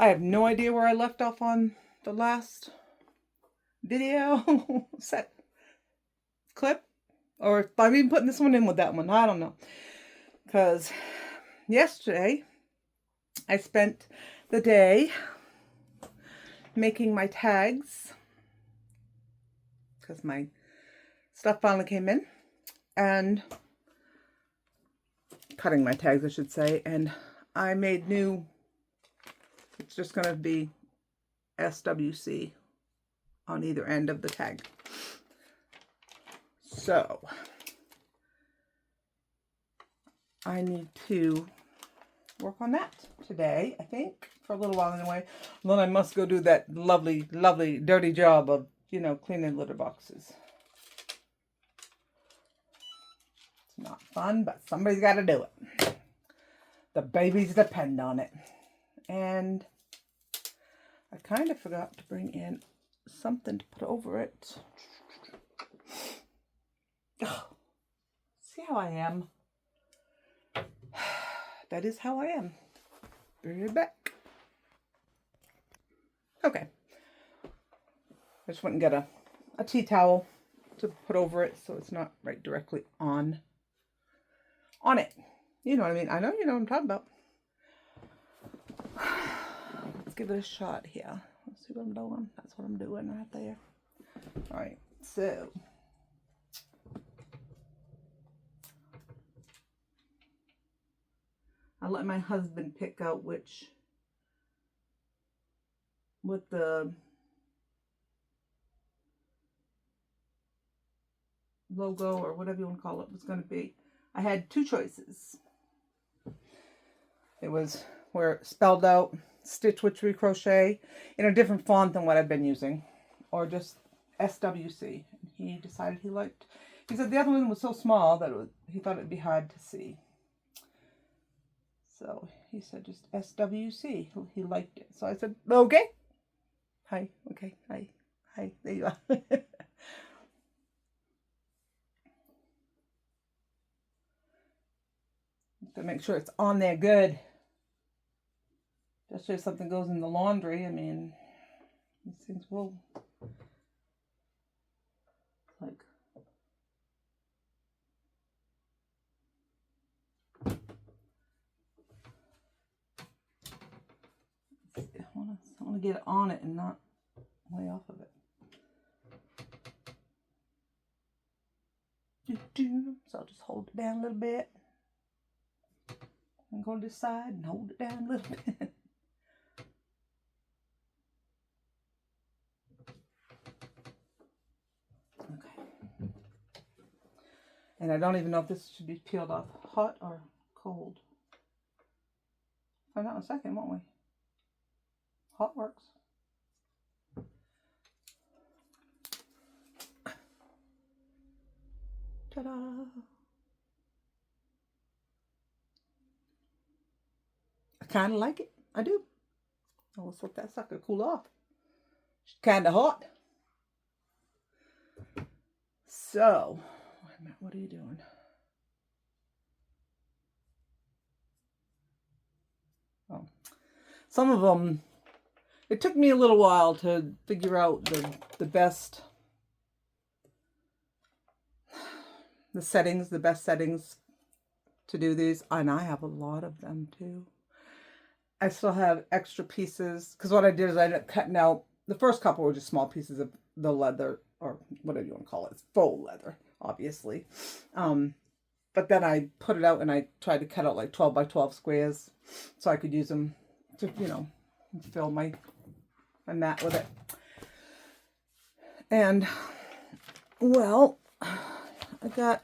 I have no idea where I left off on the last video set clip, or if I'm even putting this one in with that one. I don't know. Because yesterday I spent the day making my tags because my stuff finally came in, and cutting my tags, I should say, and I made new, it's just going to be SWC on either end of the tag. So I need to work on that today, I think, for a little while anyway. And then I must go do that lovely, lovely, dirty job of, you know, cleaning litter boxes. It's not fun, but somebody's got to do it. The babies depend on it. And I kind of forgot to bring in something to put over it. Oh, see how I am? That is how I am. Bring it back. Okay. I just went and got a tea towel to put over it so it's not right directly on it. You know what I mean? I know you know what I'm talking about. Let's give it a shot here. Let's see what I'm doing. That's what I'm doing right there. All right, so I let my husband pick out what the logo or whatever you want to call it was going to be. I had two choices. It was where it spelled out Stitch Witchery Crochet in a different font than what I've been using, or just SWC. He decided he said the other one was so small that he thought it'd be hard to see. So he said just SWC. He liked it. So I said, okay. Hi. Okay. Hi. Hi. There you are. To make sure it's on there good. Just if something goes in the laundry, I mean, these things will like I want to get it on it and not way off of it. So I'll just hold it down a little bit. And go to this side and hold it down a little bit. Okay. And I don't even know if this should be peeled off hot or cold. Find out in a second, won't we? Hot works. Ta-da! I kind of like it. I do. Oh, let's let that sucker cool off. It's kind of hot. So, wait a minute, what are you doing? Oh, some of them, it took me a little while to figure out the best, the best settings to do these. And I have a lot of them too. I still have extra pieces, because what I did is I ended up cutting out, the first couple were just small pieces of the leather, or whatever you want to call it. It's faux leather, obviously. But then I put it out and I tried to cut out like 12 by 12 squares so I could use them to, you know, fill my mat with it. And, well, I got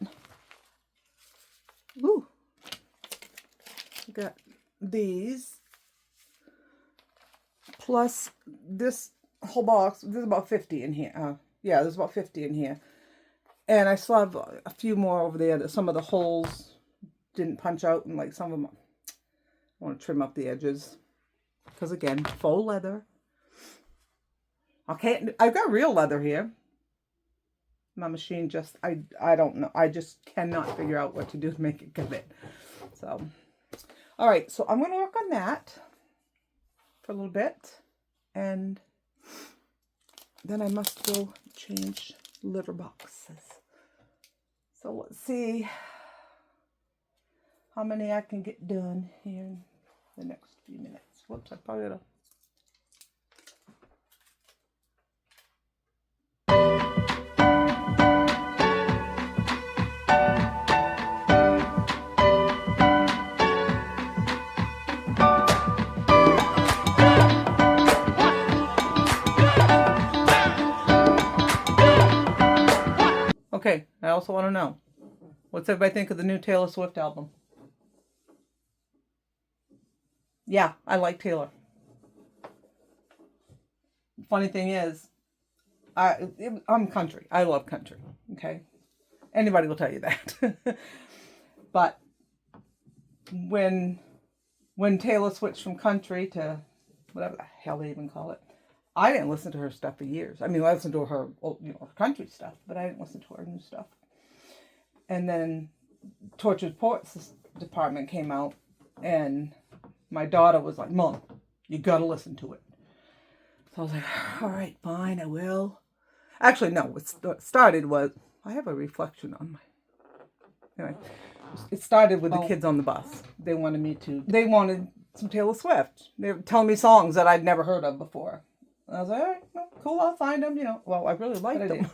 these. Plus this whole box, there's about 50 in here. Yeah, there's about 50 in here. And I still have a few more over there that some of the holes didn't punch out, and like some of them, I want to trim up the edges. Because again, faux leather. I've got real leather here. My machine just, I don't know. I just cannot figure out what to do to make it commit. So, all right, so I'm going to work on that for a little bit. And then I must go change litter boxes. So let's see how many I can get done here in the next few minutes. Whoops, I probably ought to. Okay, I also want to know, what's everybody think of the new Taylor Swift album? Yeah, I like Taylor. Funny thing is, I'm country. I love country, okay? Anybody will tell you that. But when Taylor switched from country to whatever the hell they even call it, I didn't listen to her stuff for years. I mean, I listened to her, her country stuff, but I didn't listen to her new stuff. And then Tortured Poets Department came out, and my daughter was like, "Mom, you gotta listen to it." So I was like, "All right, fine, I will." Actually, no. What started was, I have a reflection on my. Anyway, it started with the kids on the bus. They wanted some Taylor Swift. They were telling me songs that I'd never heard of before. And I was like, all right, well, cool, I'll find them. Well, I really liked them.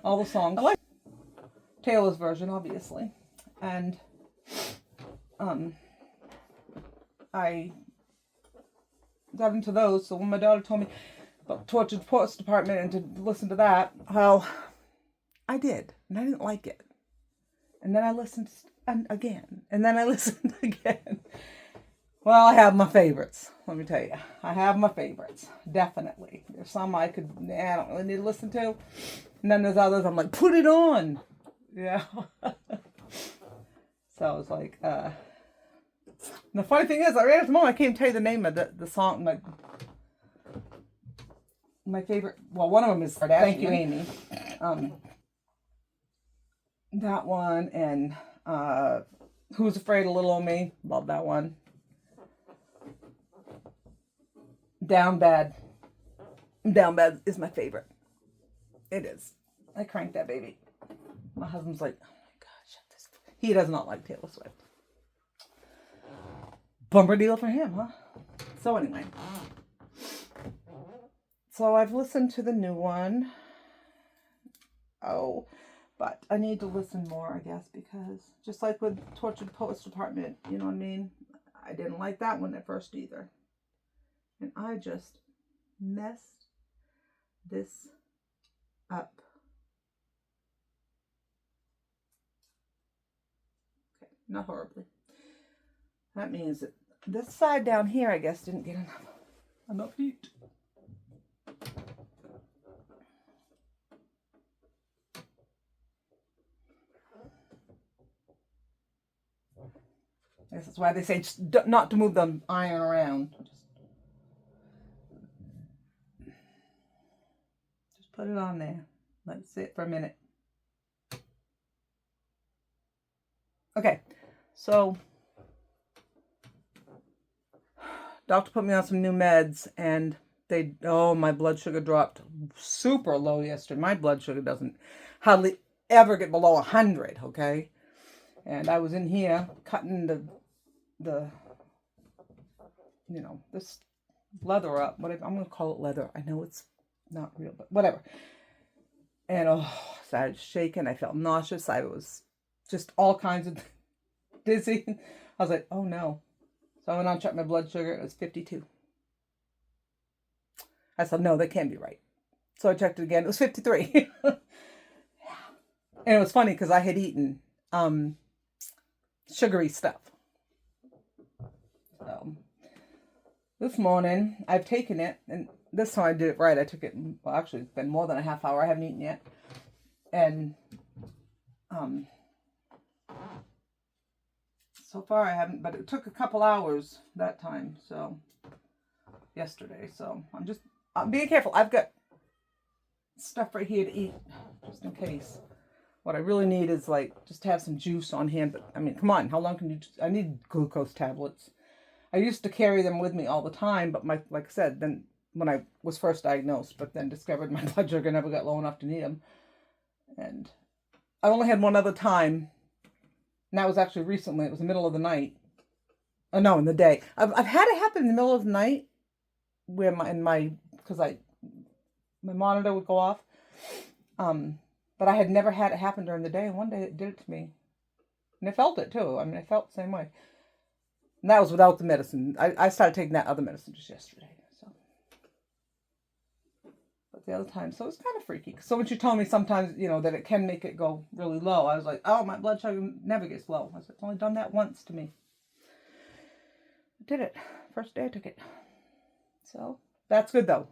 All the songs. I like Taylor's version, obviously. And I got into those. So when my daughter told me about Tortured Poets Department and to listen to that, well, I did. And I didn't like it. And then I listened again. And then I listened again. Well, I have my favorites. Let me tell you. I have my favorites. Definitely. There's some I don't really need to listen to. And then there's others I'm like, put it on. Yeah. So I was like, the funny thing is, right at the moment, I can't tell you the name of the song. My favorite, well, one of them is Thank You, Amy. That one, and Who's Afraid of Little Old Me? Love that one. Down Bad. Down Bad is my favorite. It is. I cranked that baby. My husband's like, oh my God, shut this. He does not like Taylor Swift. Bumper deal for him, huh? So anyway. So I've listened to the new one. Oh, but I need to listen more, I guess, because just like with Tortured Poets Department, you know what I mean? I didn't like that one at first either. And I just messed this up. Okay, not horribly. That means that this side down here, I guess, didn't get enough heat. I guess that's why they say not to move the iron around. Just put it on there. Let it sit for a minute. Okay, so doctor put me on some new meds, and my blood sugar dropped super low yesterday. My blood sugar doesn't hardly ever get below 100, okay? And I was in here cutting the this leather up. Whatever, I'm going to call it leather. I know it's not real, but whatever. And so I was shaking. I felt nauseous. I was just all kinds of dizzy. I was like, oh no. So I went on and checked my blood sugar. It was 52. I said, no, that can't be right. So I checked it again. It was 53. Yeah. And it was funny because I had eaten sugary stuff. So this morning I've taken it, and this time I did it right. I took it, well, actually it's been more than a half hour. I haven't eaten yet. And so far I haven't, but it took a couple hours that time, so yesterday. So I'm being careful. I've got stuff right here to eat just in case. What I really need is just have some juice on hand. But I mean, come on, how long can you? I need glucose tablets. I used to carry them with me all the time, but like I said, then when I was first diagnosed, but then discovered my blood sugar never got low enough to need them. And I only had one other time, and that was actually recently. It was the middle of the night. Oh no, in the day. I've had it happen in the middle of the night, where my monitor would go off. But I had never had it happen during the day, and one day it did it to me, and I felt it too. I mean, I felt the same way. And that was without the medicine. I started taking that other medicine just yesterday. So, but the other time, so it's kind of freaky. So when she told me sometimes, that it can make it go really low, I was like, oh, my blood sugar never gets low. I said, it's only done that once to me. I did it. First day I took it. So that's good though.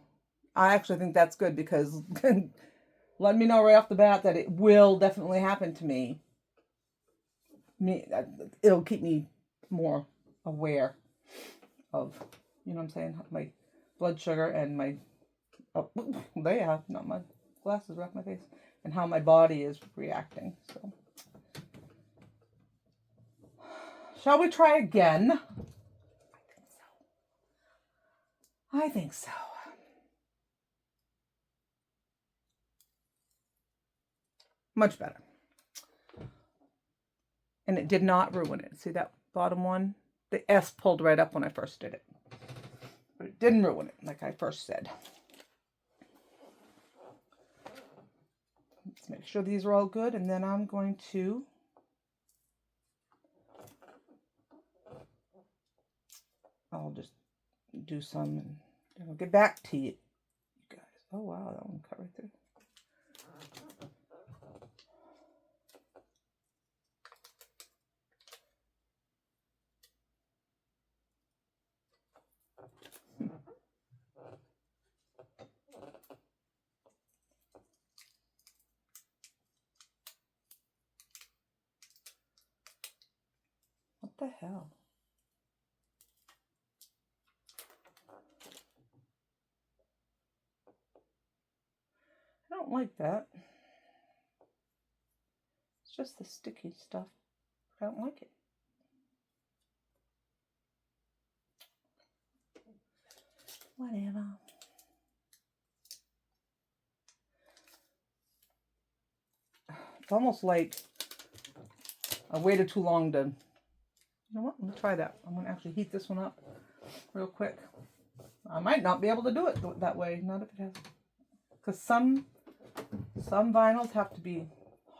I actually think that's good because letting me know right off the bat that it will definitely happen to me. It'll keep me more aware of, what I'm saying, my blood sugar and my, not my glasses right off my face, and how my body is reacting. So, shall we try again? I think so. Much better. And it did not ruin it. See that bottom one? The S pulled right up when I first did it. But it didn't ruin it, like I first said. Let's make sure these are all good, and then I'm going to I'll just do some, and then I'll get back to you guys. Oh wow, that one cut right through. What the hell? I don't like that. It's just the sticky stuff. I don't like it. Whatever. It's almost like I waited too long to, you know what, let me try that. I'm going to actually heat this one up real quick. I might not be able to do it that way, not if it has, because some vinyls have to be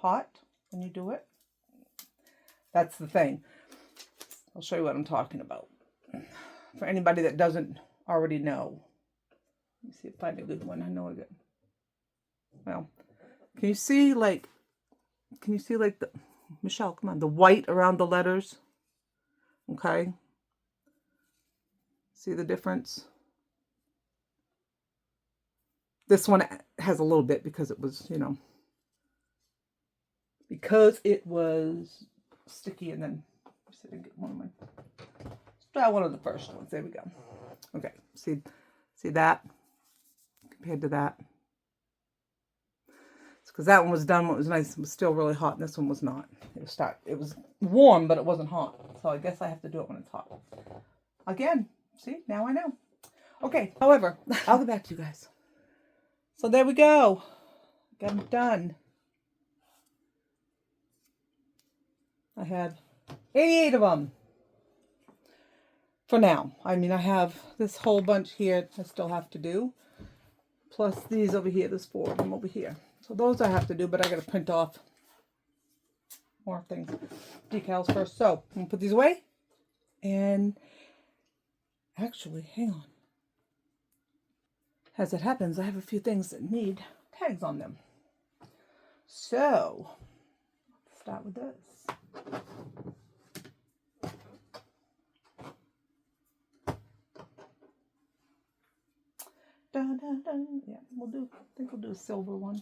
hot when you do it. That's the thing. I'll show you what I'm talking about. For anybody that doesn't already know. Let me see if I find a good one. I know a good. Well, can you see like the, Michelle, come on, the white around the letters? Okay. See the difference? This one has a little bit because it was, because it was sticky, and then let's see if I can get one of my, let's try one of the first ones. There we go. Okay. See that compared to that? Because that one was done when it was nice. It was still really hot, and this one was not. It was warm, but it wasn't hot. So I guess I have to do it when it's hot. Again, see, now I know. Okay, however, I'll get back to you guys. So there we go. Got them done. I have 88 of them. For now. I mean, I have this whole bunch here I still have to do. Plus these over here. There's 4 of them over here. So those I have to do, but I got to print off more things. Decals first. So I'm going to put these away. And actually, hang on. As it happens, I have a few things that need tags on them. So let's start with this. Dun, dun, dun. Yeah, I think we'll do a silver one.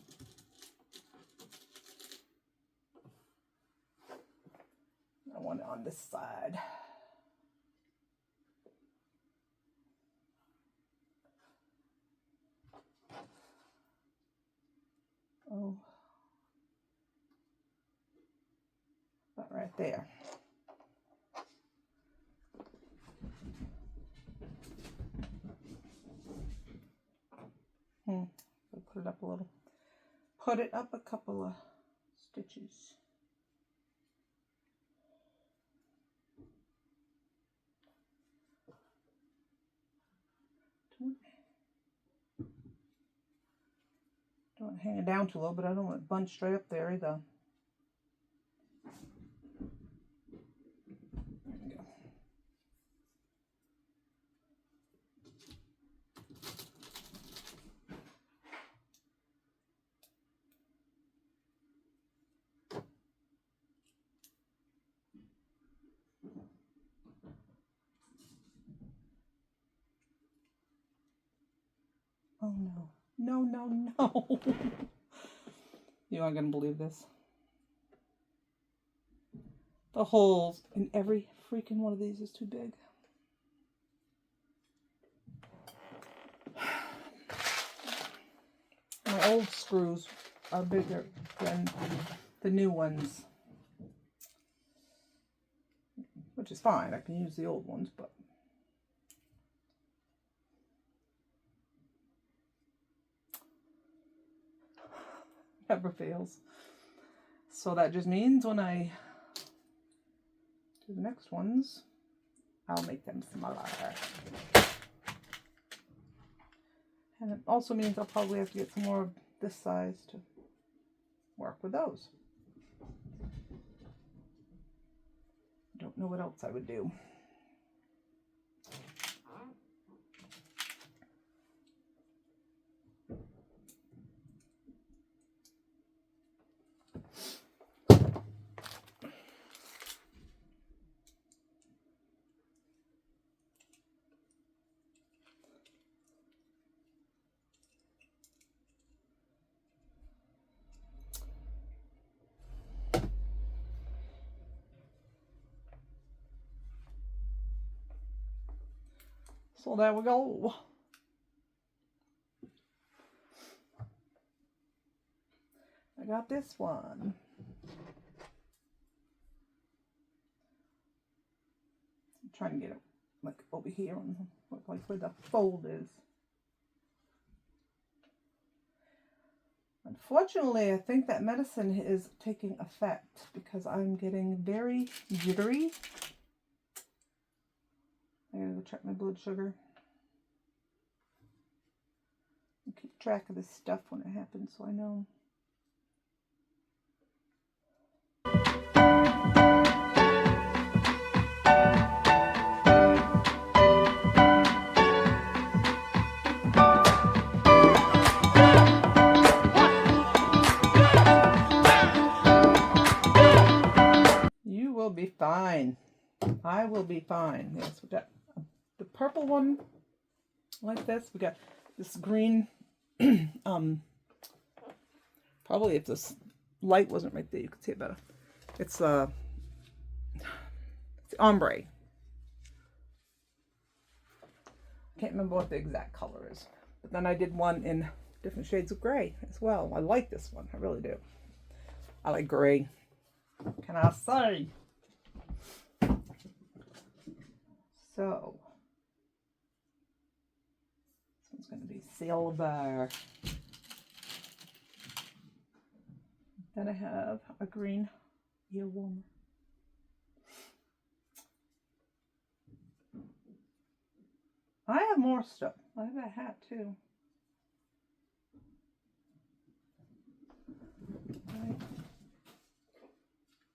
I want it on this side. Oh, about right there. it up a little. Put it up a couple of stitches. Don't want to hang it down too low, but I don't want it bunched straight up there either. There we go. Oh no. No, no, no. You aren't going to believe this. The holes in every freaking one of these is too big. My old screws are bigger than the new ones. Which is fine. I can use the old ones, but never fails. So that just means when I do the next ones, I'll make them smaller. And it also means I'll probably have to get some more of this size to work with those. Don't know what else I would do. So there we go. I got this one. I'm trying to get it like over here on like where the fold is. Unfortunately, I think that medicine is taking effect because I'm getting very jittery. I gotta go check my blood sugar. And keep track of this stuff when it happens so I know. You will be fine. I will be fine. Yes, we got the purple one like this. We got this green. Probably if this light wasn't right there, you could see it better. It's ombre. Can't remember what the exact color is. But then I did one in different shades of gray as well. I like this one. I really do. I like gray. Can I say? So, this one's going to be silver. Then I have a green ear warmer. I have more stuff. I have a hat too. Right.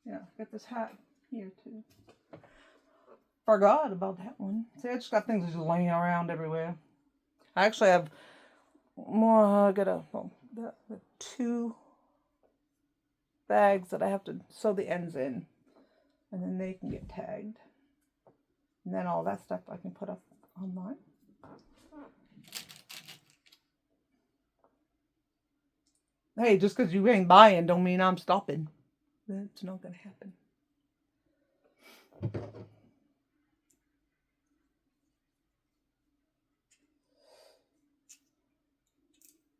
Yeah, got this hat here too. Forgot about that one. See, I just got things just laying around everywhere. I actually have more. I got the 2 bags that I have to sew the ends in, and then they can get tagged. And then all that stuff I can put up online. Hey, just because you ain't buying don't mean I'm stopping. That's not going to happen.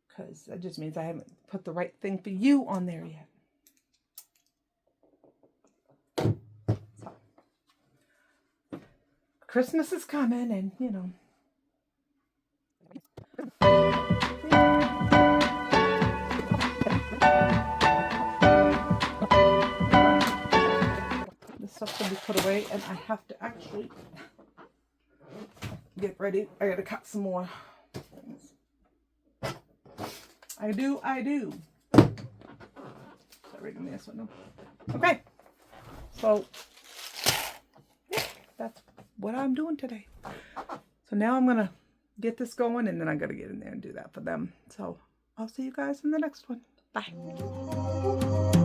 Because that just means I haven't put the right thing for you on there yet. So, Christmas is coming and, you know. the way, and I have to actually get ready. I gotta cut some more things. I do. Sorry, give me this one. Okay, so yeah, that's what I'm doing today. So now I'm gonna get this going, and then I gotta get in there and do that for them. So I'll see you guys in the next one. Bye.